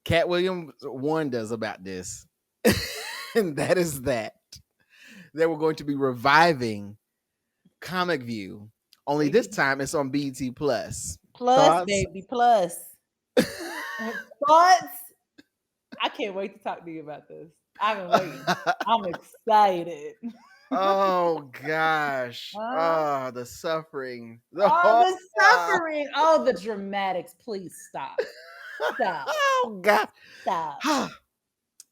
Cat Williams warned us about this, and that is that they were going to be reviving Comic View. Only this time it's on BET Plus. Plus, Thoughts? baby, plus. Thoughts? I can't wait to talk to you about this. I've been waiting. I'm excited. Oh gosh. Oh, the suffering. The suffering. Oh, the dramatics. Please stop. Stop. Oh God. Stop.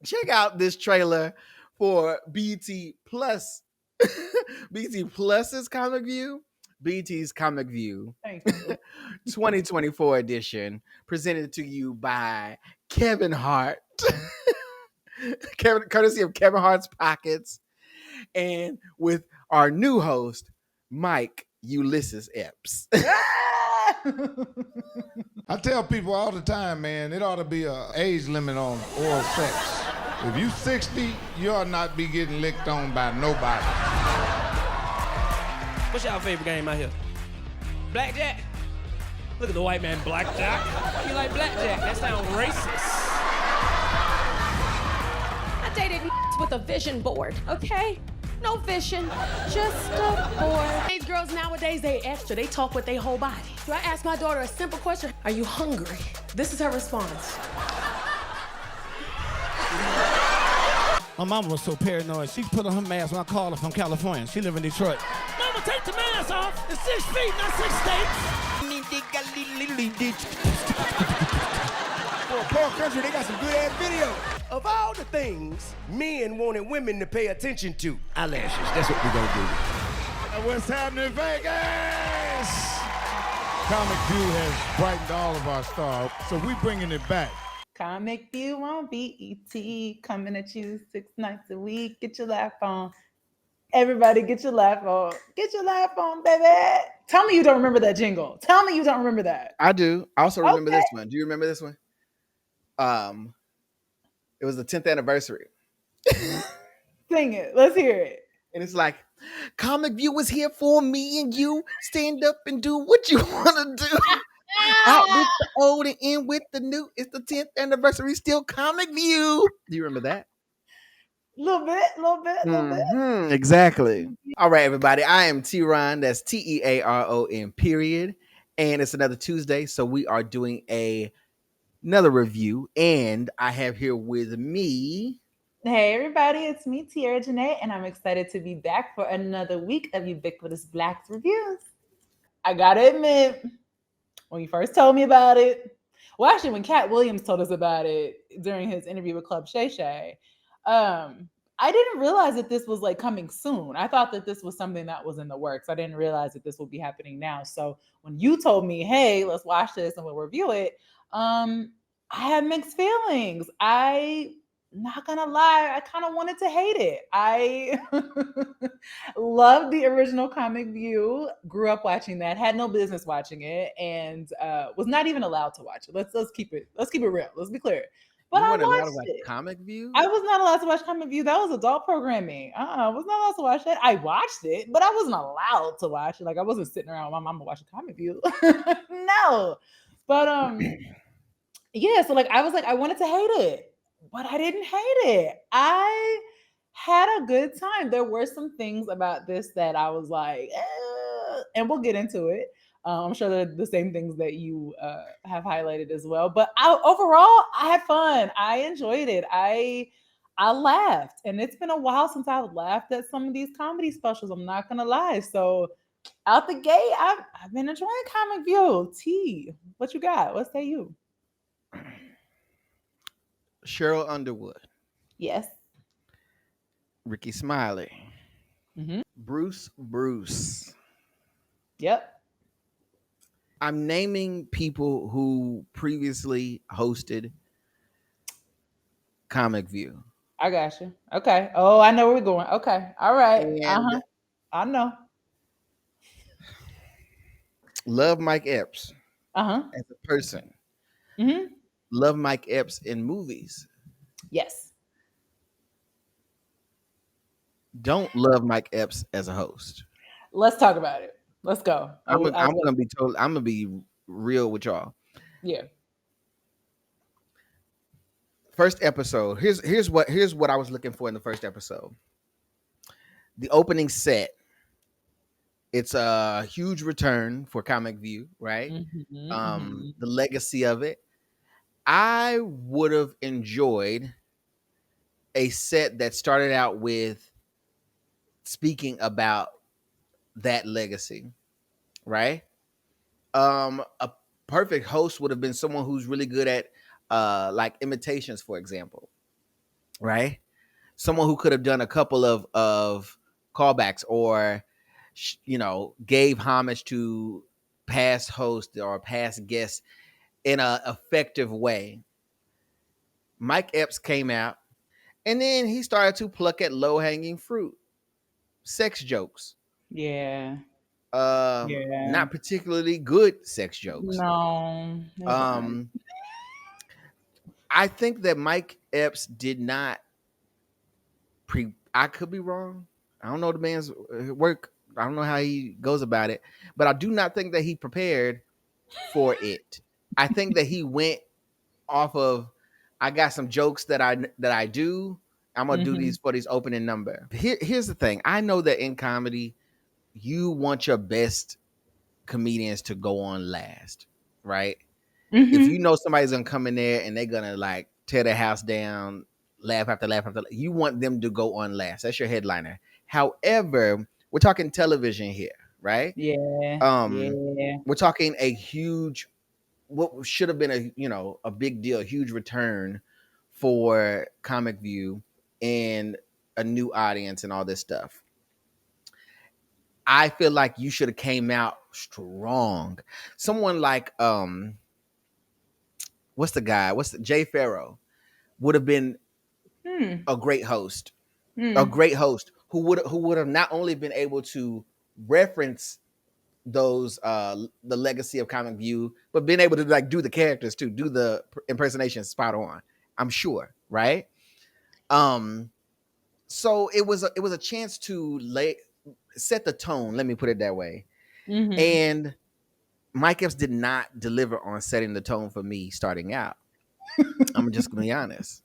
Check out this trailer for BT Plus. BT Plus's Comic View. BT's Comic View. Thank you. 2024 edition, presented to you by Kevin Hart. Courtesy of Kevin Hart's Pockets. And with our new host, Mike Ulysses Epps. I tell people all the time, man, it ought to be an age limit on oral sex. If you 60, you ought not be getting licked on by nobody. What's y'all favorite game out here? Blackjack? Look at the white man, blackjack. Why you like blackjack? That sounds racist. I dated with a vision board, okay? No vision, just a board. These girls nowadays, they extra. They talk with their whole body. So I asked my daughter a simple question. Are you hungry? This is her response. My mama was so paranoid. She put on her mask when I called her from California. She live in Detroit. Mama, take the mask off. It's 6 feet, not 6 states. For a poor country, they got some good ass videos. Of all the things men wanted women to pay attention to, eyelashes. That's what we're gonna do. What's happening in Vegas? Comic View has brightened all of our stars, so we bringing it back. Comic View on BET, coming at you 6 nights a week. Get your laugh on. Everybody get your laugh on. Get your laugh on, baby. Tell me you don't remember that jingle. Tell me you don't remember that. I do. I also remember this one. Do you remember this one? It was the 10th anniversary. Sing it. Let's hear it. And it's like, Comic View is here for me and you. Stand up and do what you want to do. Out with the old and in with the new. It's the 10th anniversary, still Comic View. Do you remember that? Little bit. Exactly. All right, everybody. I am TeaRon. That's TeaRon period. And it's another Tuesday, so we are doing another review. And I have here with me. Hey, everybody. It's me, Tiera Janee, and I'm excited to be back for another week of Ubiquitous Blacks Reviews. I got to admit, when you first told me about it, well, actually, when Cat Williams told us about it during his interview with Club Shay Shay, I didn't realize that this was like coming soon. I thought that this was something that was in the works. I didn't realize that this would be happening now. So when you told me, hey, let's watch this and we'll review it, I had mixed feelings. Not gonna lie, I kind of wanted to hate it. I loved the original Comic View, grew up watching that, had no business watching it, and was not even allowed to watch it. Let's keep it real. Let's be clear. But I watched it. Comic View? I was not allowed to watch Comic View. That was adult programming. I was not allowed to watch that. I watched it, but I wasn't allowed to watch it. Like I wasn't sitting around with my mama watching Comic View. No. But yeah, so like I was like, I wanted to hate it. But I didn't hate it. I had a good time. There were some things about this that I was like, and we'll get into it. I'm sure they're the same things that you have highlighted as well. But overall, I had fun. I enjoyed it. I laughed. And it's been a while since I've laughed at some of these comedy specials. I'm not going to lie. So out the gate, I've been enjoying Comic View. T, what you got? What say you? Cheryl Underwood. Yes. Ricky Smiley. Mm-hmm. Bruce. Yep. I'm naming people who previously hosted Comic View. I got you. Okay. Oh, I know where we're going. Okay. All right. And I know. Love Mike Epps as a person. Mm-hmm. Love Mike Epps in movies. Yes. Don't love Mike Epps as a host. Let's talk about it. Let's go. I'm gonna be real with y'all. Yeah. first episode. Here's what I was looking for in the first episode. The opening set. It's a huge return for Comic View, right? The legacy of it. I would have enjoyed a set that started out with speaking about that legacy, right? A perfect host would have been someone who's really good at like imitations, for example, right? Someone who could have done a couple of callbacks or gave homage to past hosts or past guests in a effective way. Mike Epps came out and then he started to pluck at low-hanging fruit, sex jokes. Yeah. Not particularly good sex jokes. No. I think that Mike Epps did not I could be wrong. I don't know the man's work. I don't know how he goes about it, but I do not think that he prepared for it. I think that he went off of, I got some jokes that I do. I'm gonna do these for these opening number. Here's the thing. I know that in comedy, you want your best comedians to go on last, right? If you know somebody's gonna come in there and they're gonna like tear the house down, laugh after laugh after laugh, you want them to go on last. That's your headliner. However, we're talking television here, right? Yeah. We're talking a huge, what should have been a big deal, a huge return for Comic View and a new audience and all this stuff. I feel like you should have came out strong. Someone like what's the guy? Jay Farrow would have been a great host. A great host who would have not only been able to reference those the legacy of Comic View, but been able to like do the characters too, do the impersonation spot on. I'm sure, right? So it was a chance to set the tone. Let me put it that way. And Mike Epps did not deliver on setting the tone for me starting out. I'm just gonna be honest.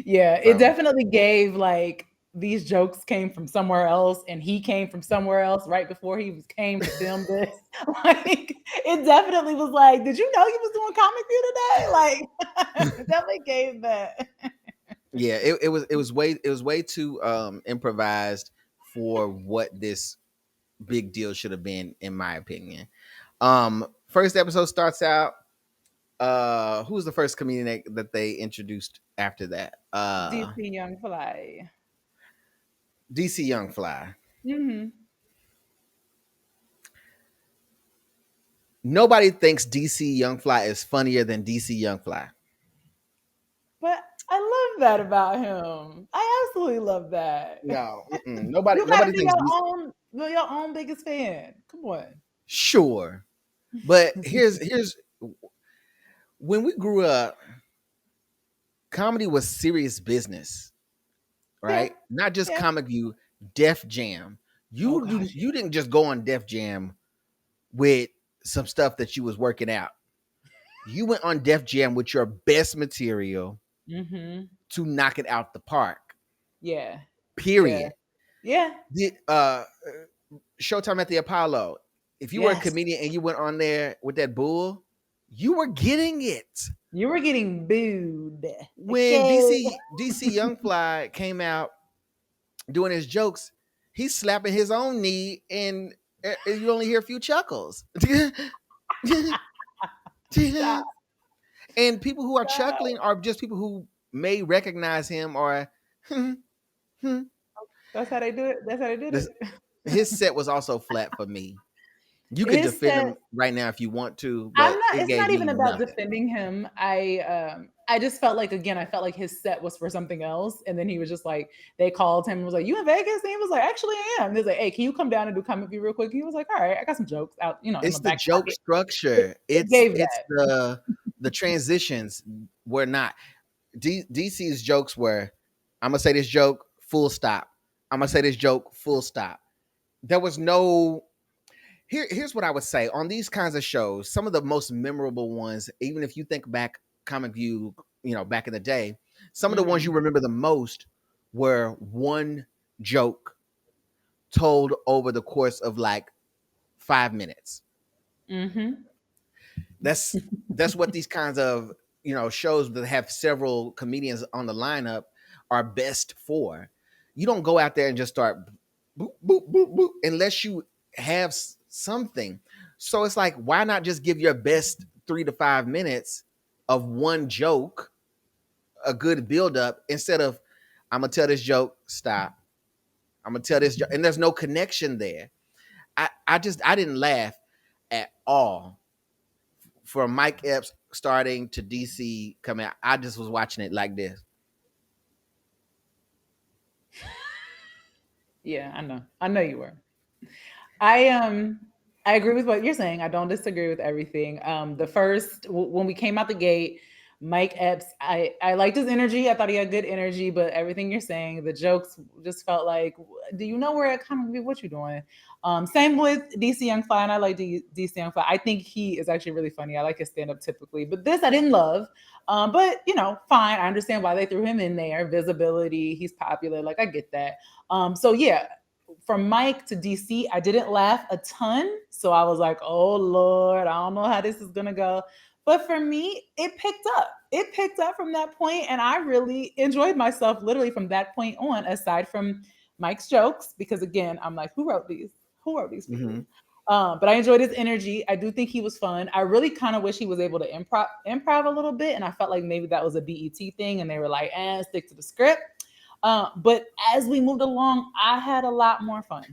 Yeah, it definitely gave like these jokes came from somewhere else and he came from somewhere else right before he came to film this. Like it definitely was like, did you know he was doing Comic View today? Like it definitely gave that. Yeah, it was way too improvised for what this big deal should have been, in my opinion. First episode starts out. Who's the first comedian that they introduced after that? DC Young Fly. DC Young Fly. Nobody thinks DC Young Fly is funnier than DC Young Fly. But I love that about him. I absolutely love that. No, nobody thinks your own biggest fan. Come on. Sure, but here's when we grew up, comedy was serious business, right? Yeah. Not just Comic View, Def Jam. You didn't just go on Def Jam with some stuff that you was working out. You went on Def Jam with your best material to knock it out the park. Yeah. Period. Yeah. Showtime at the Apollo. If you were a comedian and you went on there with that bull, you were getting it. You were getting booed. When DC Young Fly came out doing his jokes, he's slapping his own knee and you only hear a few chuckles. And people who are chuckling are just people who may recognize him or That's how they do it. That's how they did it. His set was also flat for me. You can defend him right now if you want to. But it's not even about defending him. I just felt like, again, I felt like his set was for something else. And then he was just like, they called him and was like, you in Vegas? And he was like, actually I am. And they was like, hey, can you come down and do Comic View real quick? And he was like, all right, I got some jokes out, It's the joke pocket. Structure. It's the transitions were not. DC's jokes were, I'm going to say this joke, full stop. I'm going to say this joke, full stop. There was no... Here's what I would say on these kinds of shows. Some of the most memorable ones, even if you think back Comic View, back in the day, Some of the ones you remember the most were one joke told over the course of like 5 minutes. Mm-hmm. That's what these kinds of shows that have several comedians on the lineup are best for. You don't go out there and just start boop boop boop boop unless you have something. So it's like, why not just give your best 3 to 5 minutes of one joke, a good build up, instead of I'm gonna tell this joke, stop. I'm gonna tell this joke, and there's no connection there. I didn't laugh at all. From Mike Epps starting to DC coming out, I just was watching it like this. Yeah, I know you were. I agree with what you're saying. I don't disagree with everything. The first when we came out the gate, Mike Epps, I liked his energy. I thought he had good energy, but everything you're saying, the jokes just felt like, do you know where it comes from? What you doing? Same with DC Young Fly, and I like DC Young Fly. I think he is actually really funny. I like his stand-up typically, but this I didn't love. But fine. I understand why they threw him in there. Visibility, he's popular. Like, I get that. So yeah, from Mike to DC, I didn't laugh a ton. So I was like, oh Lord, I don't know how this is gonna go. But for me, it picked up. It picked up from that point, and I really enjoyed myself literally from that point on, aside from Mike's jokes, because again, I'm like, who wrote these? Who wrote these people? Mm-hmm. But I enjoyed his energy. I do think he was fun. I really kind of wish he was able to improv a little bit, and I felt like maybe that was a BET thing, and they were like, stick to the script. But as we moved along, I had a lot more fun.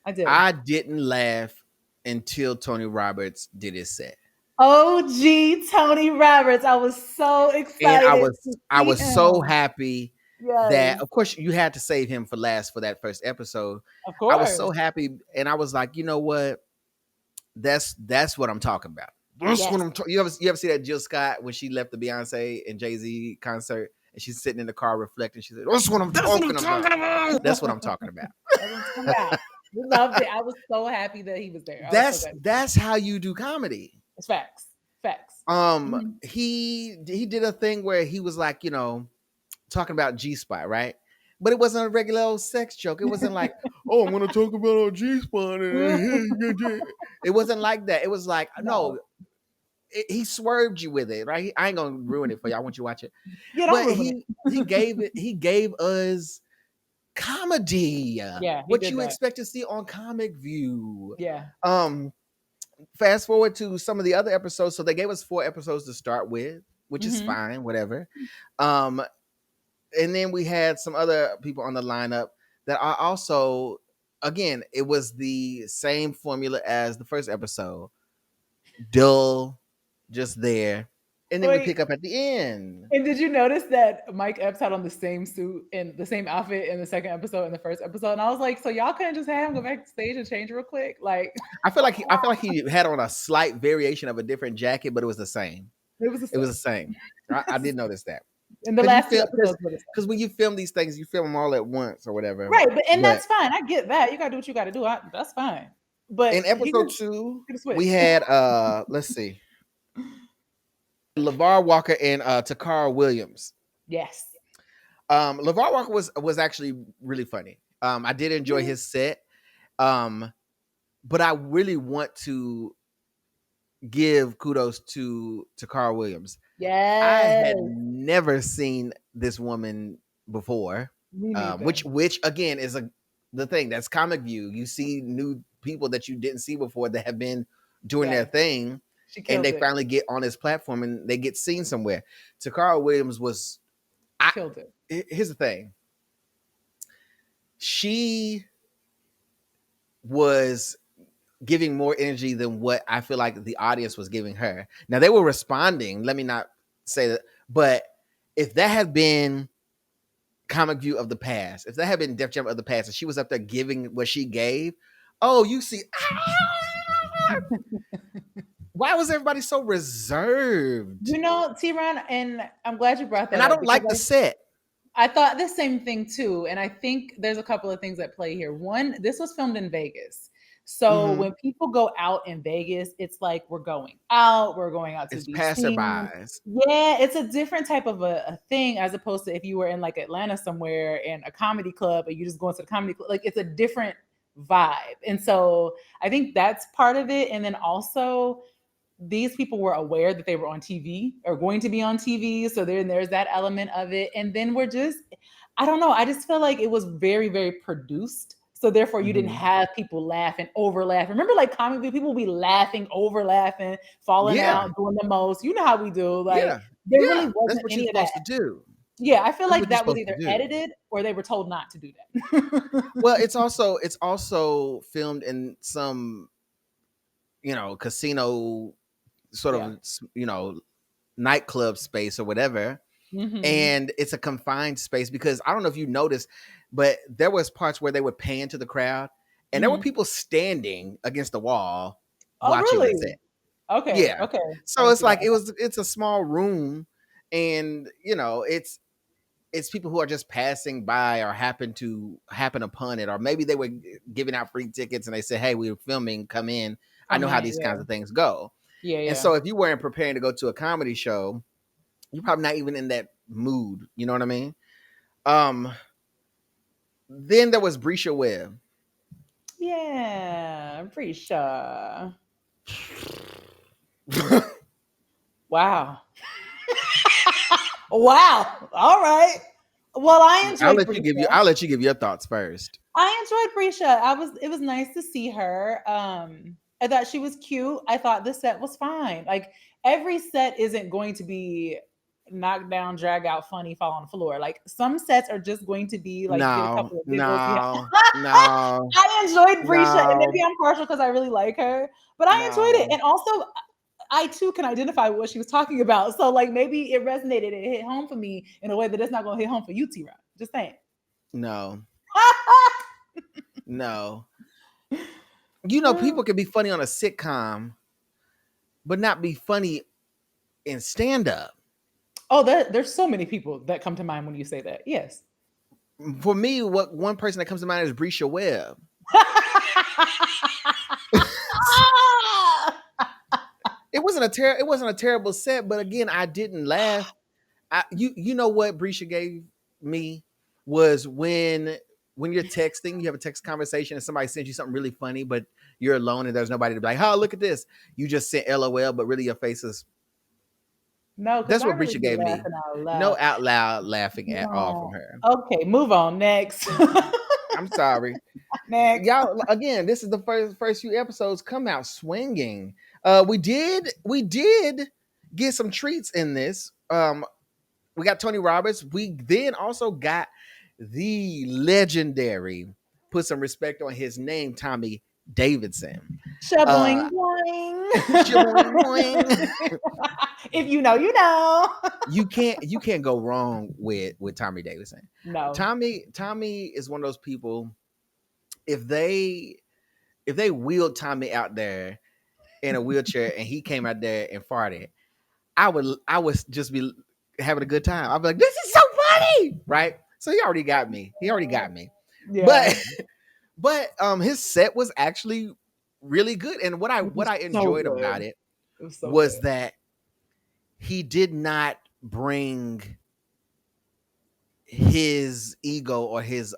I did. I didn't laugh until Tony Roberts did his set. OG Tony Roberts. I was so excited. And I was so happy that, of course, you had to save him for last for that first episode. Of course. I was so happy, and I was like, you know what? That's what I'm talking about. That's what I'm you ever see that Jill Scott when she left the Beyonce and Jay-Z concert and she's sitting in the car reflecting? She said, "That's what I'm talking about." That's what I'm talking about. We loved it. I was so happy that he was there. That's how you do comedy. It's facts. He did a thing where he was like, talking about G-spot, right? But it wasn't a regular old sex joke. It wasn't like, oh, I'm gonna talk about G-spot. It wasn't like that. It was like, no. He swerved you with it, right? I ain't gonna ruin it for you. I want you to watch it. Yeah, but he gave us comedy. Yeah, what you expect to see on Comic View. Yeah. Fast forward to some of the other episodes. So they gave us 4 episodes to start with, which is fine, whatever. And then we had some other people on the lineup that are also, again, it was the same formula as the first episode. Dull, just there. And then we pick up at the end. And did you notice that Mike Epps had on the same suit and the same outfit in the second episode and the first episode? And I was like, so y'all couldn't just have him go back to stage and change real quick? Like, I feel like he had on a slight variation of a different jacket, but it was the same. It was the same. I did notice that. In the last episode, because when you film these things, you film them all at once or whatever. Right, but that's fine. I get that. You gotta do what you gotta do. That's fine. But in episode 2, we had let's see, LeVar Walker and Takara Williams. Yes. LeVar Walker was actually really funny. I did enjoy his set. But I really want to give kudos to Takara Williams. Yes. I had never seen this woman before. Which again is the thing. That's Comic View. You see new people that you didn't see before that have been doing their thing, and they finally get on this platform and they get seen somewhere. Takara Williams was killed it. Here's the thing. She was giving more energy than what I feel like the audience was giving her. Now they were responding. Let me not say that, but if that had been Comic View of the past, if that had been Def Jam of the past, and she was up there giving what she gave, you see, why was everybody so reserved? TeaRon, and I'm glad you brought that up. And I don't like the set. I thought the same thing too. And I think there's a couple of things at play here. One, this was filmed in Vegas. So when people go out in Vegas, it's like we're going out to It's be seen. passerbys. Yeah, it's a different type of a thing as opposed to if you were in like Atlanta somewhere in a comedy club and you just going to the comedy club. Like it's a different vibe. And so I think that's part of it. And then also these people were aware that they were on TV or going to be on TV. So there's that element of it. And then I don't know. I just feel like it was very, very produced. So therefore you didn't have people laughing, over laughing. Remember like comedy, people be laughing, over laughing, falling out, doing the most. You know how we do. Like there really wasn't that's what any you're of that. supposed to do. Yeah, I feel That's like what you're that was supposed to either do. edited or they were told not to do that. Well, it's also filmed in some, casino sort of, nightclub space or whatever. And it's a confined space because I don't know if you noticed, but there was parts where they would pan to the crowd and there were people standing against the wall watching the set. Okay. Yeah. Okay. So it's like it's a small room, and it's people who are just passing by or happen upon it, or maybe they were giving out free tickets and they said, "Hey, we were filming, come in." I know how these kinds of things go. Yeah. And so if you weren't preparing to go to a comedy show, you're probably not even in that mood. You know what I mean? Then there was Brisha Webb. Yeah, Brisha. Wow. Wow. All right. Well, I enjoyed. I'll let you give your thoughts first. I enjoyed Brisha. It was nice to see her. I thought she was cute. I thought the set was fine. Like every set isn't going to be knock down, drag out, funny, fall on the floor. Like some sets are just going to be like get a couple of giggles. No. I enjoyed Brisha, and maybe I'm partial because I really like her, but I enjoyed it. And also I too can identify with what she was talking about. So like maybe it resonated, it hit home for me in a way that it's not gonna hit home for you, TeaRon. Just saying. No. No. People can be funny on a sitcom, but not be funny in stand-up. Oh, there's so many people that come to mind when you say that. Yes. For me, one person that comes to mind is Brisha Webb. It wasn't a terrible set, but again, I didn't laugh. You know what Brisha gave me was when you're texting, you have a text conversation and somebody sends you something really funny, but you're alone and there's nobody to be like, "Oh, look at this." You just sent LOL, but really your face is. No, that's what Brisha gave me. No out loud laughing at all from her. Okay, move on. Next. I'm sorry. Next. Y'all, again, this is the first few episodes come out swinging. We did get some treats in this. We got Tony Roberts. We then also got the legendary, put some respect on his name, Tommy Davidson. Shaboing boing. Shaboing boing. If you know, you know. You can't go wrong with Tommy Davidson. No. Tommy is one of those people. If they wheeled Tommy out there in a wheelchair and he came out there and farted, I would just be having a good time. I'd be like, "This is so funny," right? So he already got me. Yeah. But his set was actually really good, and what I enjoyed about it was that he did not bring his ego or his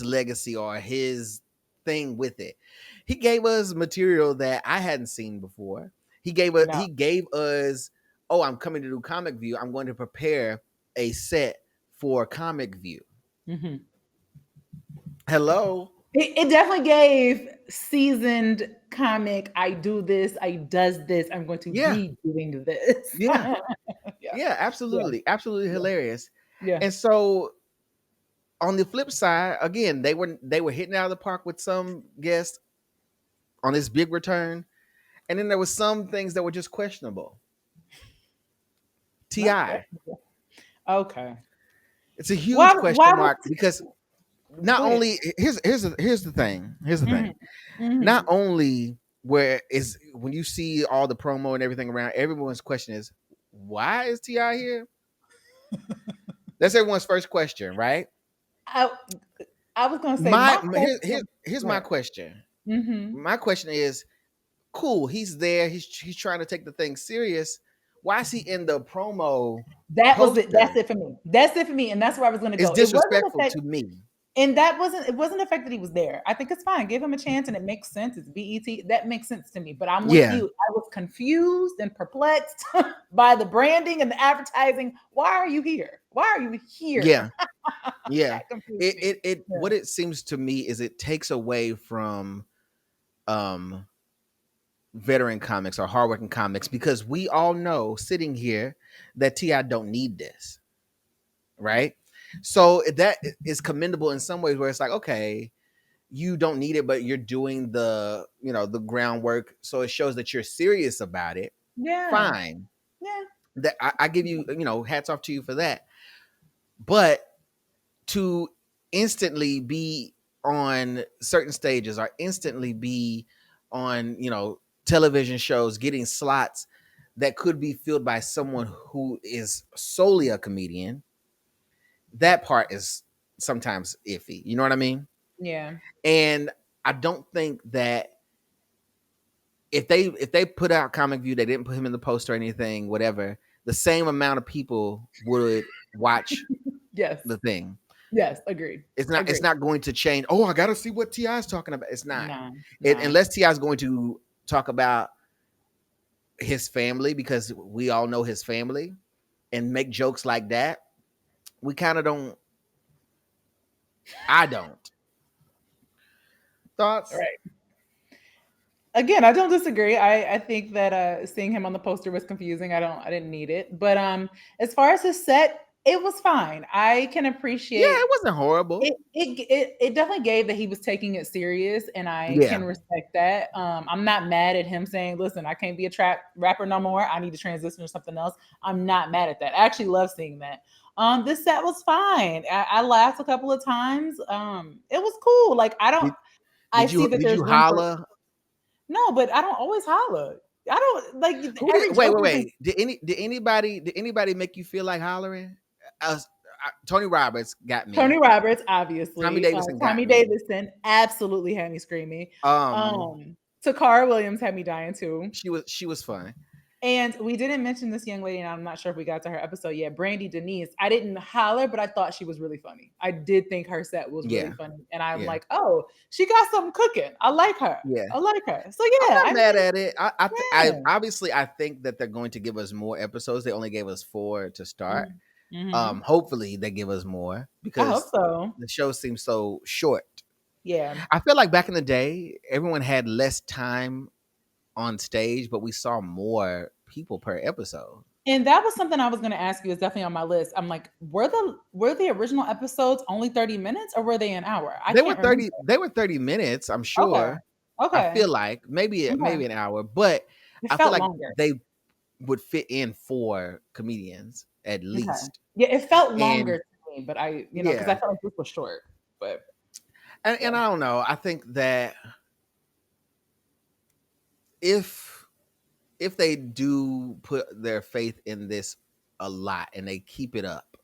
legacy or his thing with it. He gave us material that I hadn't seen before. He gave us, "Oh, I'm coming to do Comic View. I'm going to prepare a set for Comic View." Mm-hmm. Hello. It definitely gave seasoned comic. I do this. I does this. I'm going to be doing this. Yeah. Yeah, absolutely. Yeah. Absolutely hilarious. Yeah. And so on the flip side, again, they were hitting out of the park with some guests on this big return. And then there was some things that were just questionable. T.I. Okay. It's a huge question mark because not only here's the thing. Mm-hmm. Not only when you see all the promo and everything around, everyone's question is, why is T.I. here? That's everyone's first question, right? I was gonna say here's my question. My question is, cool, he's there. He's trying to take the thing serious. Why is he in the promo? That was it. poster? That's it for me. That's it for me. And that's where I was going to go. It's disrespectful to me. And it wasn't the fact that he was there. I think it's fine. Give him a chance and it makes sense. It's BET. That makes sense to me. But I'm with you. I was confused and perplexed by the branding and the advertising. Why are you here? Why are you here? Yeah. Yeah. What it seems to me is it takes away from veteran comics or hardworking comics, because we all know sitting here that T.I. don't need this. Right? So that is commendable in some ways, where it's like, okay, you don't need it, but you're doing the groundwork. So it shows that you're serious about it. Yeah. Fine. Yeah. That I give you, hats off to you for that. But to instantly be on certain stages or instantly be on, television shows, getting slots that could be filled by someone who is solely a comedian, that part is sometimes iffy. You know what I mean? Yeah. And I don't think that if they put out Comic View, they didn't put him in the poster or anything, whatever, the same amount of people would watch the thing. Yes, agreed. It's not going to change. Oh, I got to see what T.I. is talking about. It's not. Unless T.I. is going to talk about his family, because we all know his family, and make jokes like that. We kind of don't. I don't. Thoughts? Right. Again, I don't disagree. I think that seeing him on the poster was confusing. I didn't need it. But as far as his set, it was fine. I can appreciate. Yeah, it wasn't horrible. It definitely gave that he was taking it serious, and I can respect that. I'm not mad at him saying, "Listen, I can't be a trap rapper no more. I need to transition to something else." I'm not mad at that. I actually love seeing that. This set was fine. I laughed a couple of times. It was cool. Like Did you holla? No, but I don't always holler. I don't like. Wait. Did anybody make you feel like hollering? Tony Roberts got me. Tony Roberts, obviously. Tommy Davidson absolutely had me screaming. Takara Williams had me dying too. She was fun. And we didn't mention this young lady, and I'm not sure if we got to her episode yet. Brandy Denise. I didn't holler, but I thought she was really funny. I did think her set was really funny, and I'm like, oh, she got something cooking. I like her. Yeah, I like her. So yeah, I'm not mad at it. I obviously I think that they're going to give us more episodes. They only gave us 4 to start. Mm-hmm. Hopefully they give us more, because I hope so. The show seems so short. Yeah, I feel like back in the day, everyone had less time on stage, but we saw more people per episode. And that was something I was going to ask you. It's definitely on my list. I'm like, were the original episodes only 30 minutes, or were they an hour? They were 30 minutes, I'm sure. Okay. I feel like maybe an hour, but I feel like they would fit in 4 comedians at least. Okay. Yeah, it felt longer to me, but because I felt like this was short. But and I don't know. I think that if they do put their faith in this a lot and they keep it up,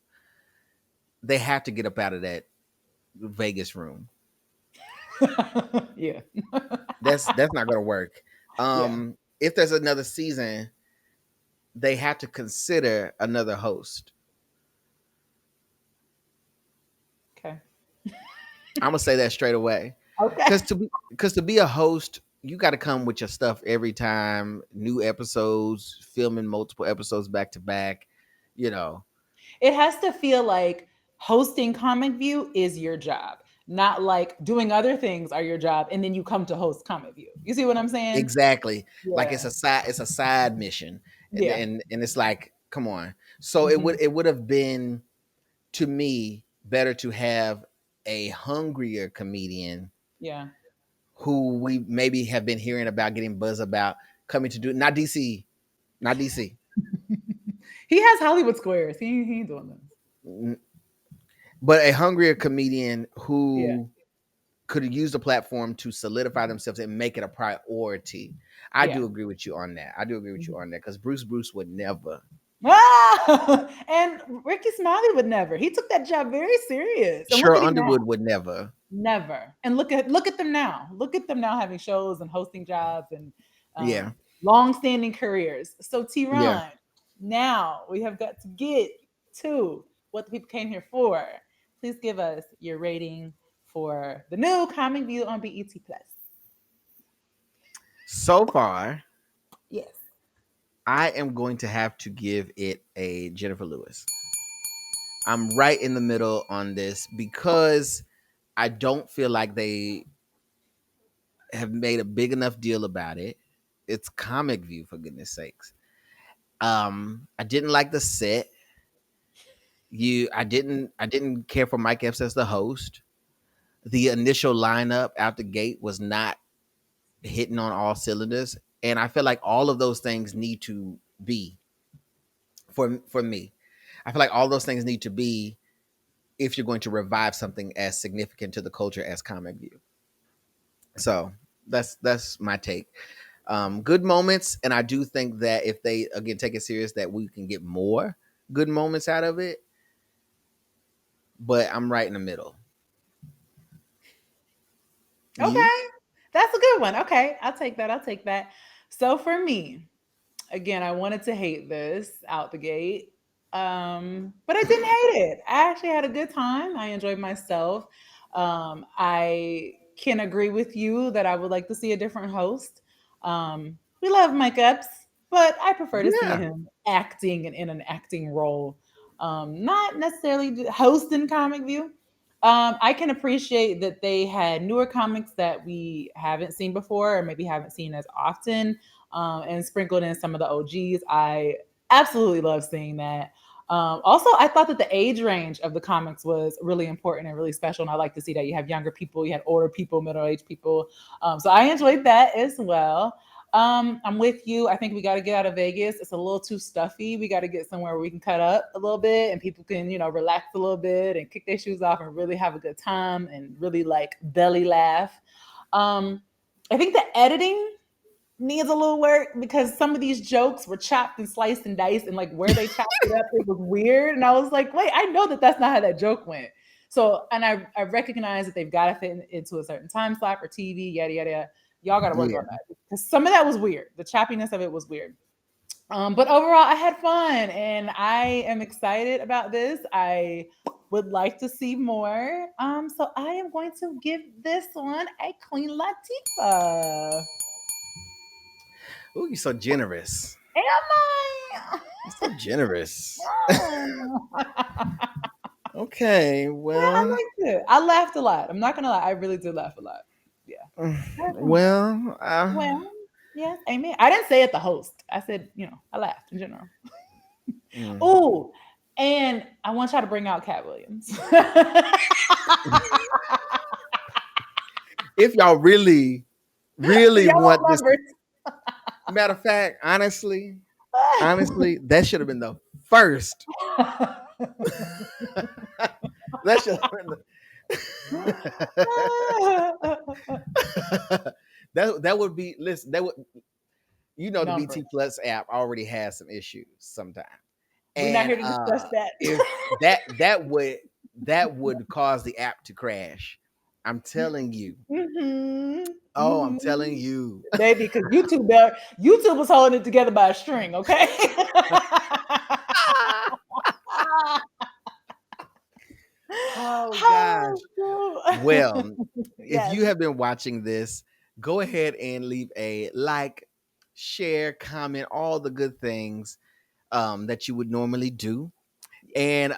they have to get up out of that Vegas room. Yeah. That's not going to work. If there's another season, they have to consider another host. Okay. I'm going to say that straight away. Okay. Because to be a host, you got to come with your stuff every time, new episodes, filming multiple episodes back to back, It has to feel like hosting Comic View is your job, not like doing other things are your job and then you come to host Comic View. You see what I'm saying? Exactly. Yeah. Like it's a side mission. And it's like, come on. So it would have been, to me, better to have a hungrier comedian. Yeah. Who we maybe have been hearing about, getting buzz about, coming to do, not DC. He has Hollywood Squares. He ain't doing this. But a hungrier comedian who could use the platform to solidify themselves and make it a priority. I do agree with you on that. Because Bruce would never. And Ricky Smiley would never. He took that job very serious. And look Cheryl at him now. Underwood would never. Never. And look at them now. Look at them now having shows and hosting jobs and Yeah. long-standing careers. So TeaRon, Yeah. now we have got to get to what the people came here for. Please give us your rating for the new Comic View on BET Plus. So far, Yes. I am going to have to give it a Jennifer Lewis. I'm right in the middle on this because I don't feel like they have made a big enough deal about it. It's Comic View, for goodness sakes. I didn't like the set. I didn't care for Mike Epps as the host. The initial lineup out the gate was not hitting on all cylinders, and I feel like all of those things need to be for me. I feel like all those things need to be if you're going to revive something as significant to the culture as Comic View. So that's my take. Good moments, and I do think that if they again take it serious, that we can get more good moments out of it. But I'm right in the middle. Okay. That's a good one. Okay. I'll take that. So for me, again, I wanted to hate this out the gate. But I didn't hate it. I actually had a good time. I enjoyed myself. I can agree with you that I would like to see a different host. We love Mike Epps, but I prefer to see Yeah. him acting and in an acting role, not necessarily hosting Comic View. I can appreciate that they had newer comics that we haven't seen before or maybe haven't seen as often, and sprinkled in some of the OGs. I absolutely love seeing that. Also, I thought that the age range of the comics was really important and really special. And I like to see that you have younger people, you had older people, middle-aged people. So I enjoyed that as well. I'm with you. I think we got to get out of Vegas. It's a little too stuffy. We got to get somewhere where we can cut up a little bit and people can, relax a little bit and kick their shoes off and really have a good time and really like belly laugh. I think the editing needs a little work because some of these jokes were chopped and sliced and diced, and like where they chopped it up, it was weird. And I was like, wait, I know that that's not how that joke went. So, and I recognize that they've got to fit into a certain time slot for TV, yada, yada, yada. Y'all got to work on that because some of that was weird. The choppiness of it was weird. But overall, I had fun and I am excited about this. I would like to see more. So I am going to give this one a Queen Latifah. Ooh, you're so generous. Am I? You're so generous. Okay, well. Yeah, I liked it. I laughed a lot. I'm not gonna lie, I really did laugh a lot. Yeah. Well, yes, amen. I didn't say it the host. I said, I laughed in general. Mm. Oh, and I want y'all to bring out Cat Williams. If y'all really Y'all want this. numbers. Matter of fact, honestly, that should have been the first. That should have been that would be, listen, that would, the BT Plus app already has some issues sometimes. We're not here to discuss that. If that would cause the app to crash. I'm telling you. Mm-hmm. Oh, I'm telling you. Baby, because YouTube was holding it together by a string, okay? Oh, gosh. Well, Yes. if you have been watching this, go ahead and leave a like, share, comment, all the good things that you would normally do. And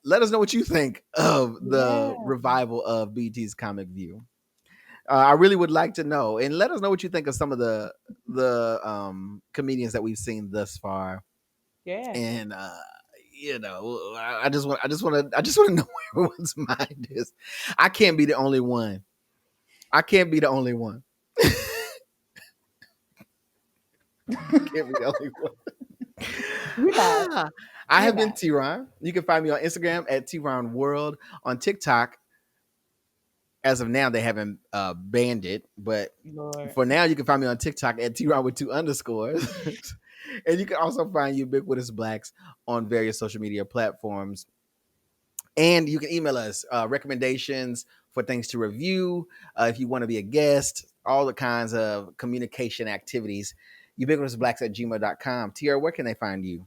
let us know what you think of the revival of BT's Comic View. I really would like to know, and let us know what you think of some of the comedians that we've seen thus far. Yeah. And I just want to know where everyone's mind is. I can't be the only one. I can't be the only one. I have been TeaRon. You can find me on Instagram at TeaRon World. On TikTok, as of now, they haven't banned it, but for now, you can find me on TikTok at TeaRon with 2 underscores. And you can also find Ubiquitous Blacks on various social media platforms. And you can email us recommendations for things to review. If you want to be a guest, all the kinds of communication activities. Ubiquitousblacks@gmail.com. Tiera, where can they find you?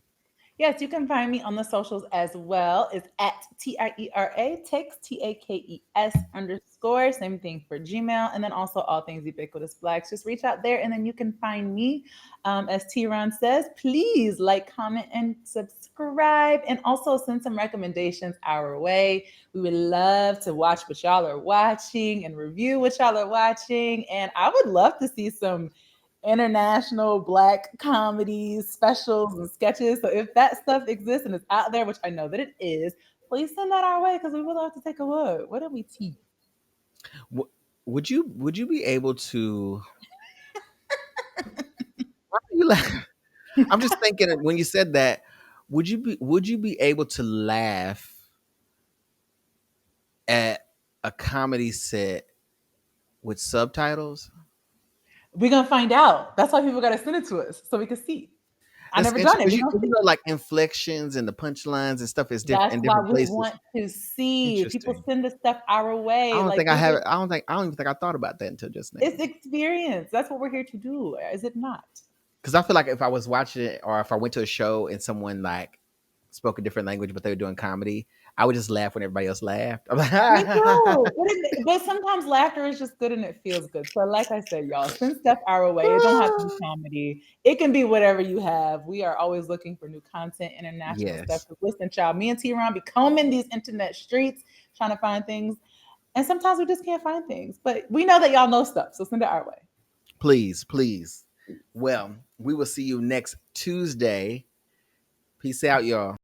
Yes, you can find me on the socials as well. It's at TIERA, takes TAKES_. Same thing for Gmail. And then also all things Ubiquitous Blacks. Just reach out there and then you can find me. As TeaRon says, please like, comment, and subscribe. And also send some recommendations our way. We would love to watch what y'all are watching and review what y'all are watching. And I would love to see some international Black comedies, specials, and sketches. So if that stuff exists and is out there, which I know that it is, please send that our way because we would love to take a look. What did we teach? Would you be able to? Why are you laughing? I'm just thinking when you said that, would you be able to laugh at a comedy set with subtitles? We're gonna find out. That's why people gotta send it to us so we can see. I never done it. You know, like inflections and the punchlines and stuff is different in different places. That's why we want to see. People send the stuff our way. I don't think I have it. I don't even think I thought about that until just now. It's experience. That's what we're here to do. Is it not? Because I feel like if I was watching it or if I went to a show and someone like spoke a different language but they were doing comedy, I would just laugh when everybody else laughed. I'm like, Me too. But sometimes laughter is just good and it feels good. So like I said, y'all, send stuff our way. It don't have to be comedy. It can be whatever you have. We are always looking for new content, international stuff. Listen, child, me and TeaRon be combing these internet streets trying to find things. And sometimes we just can't find things. But we know that y'all know stuff. So send it our way. Please, please. Well, we will see you next Tuesday. Peace out, y'all.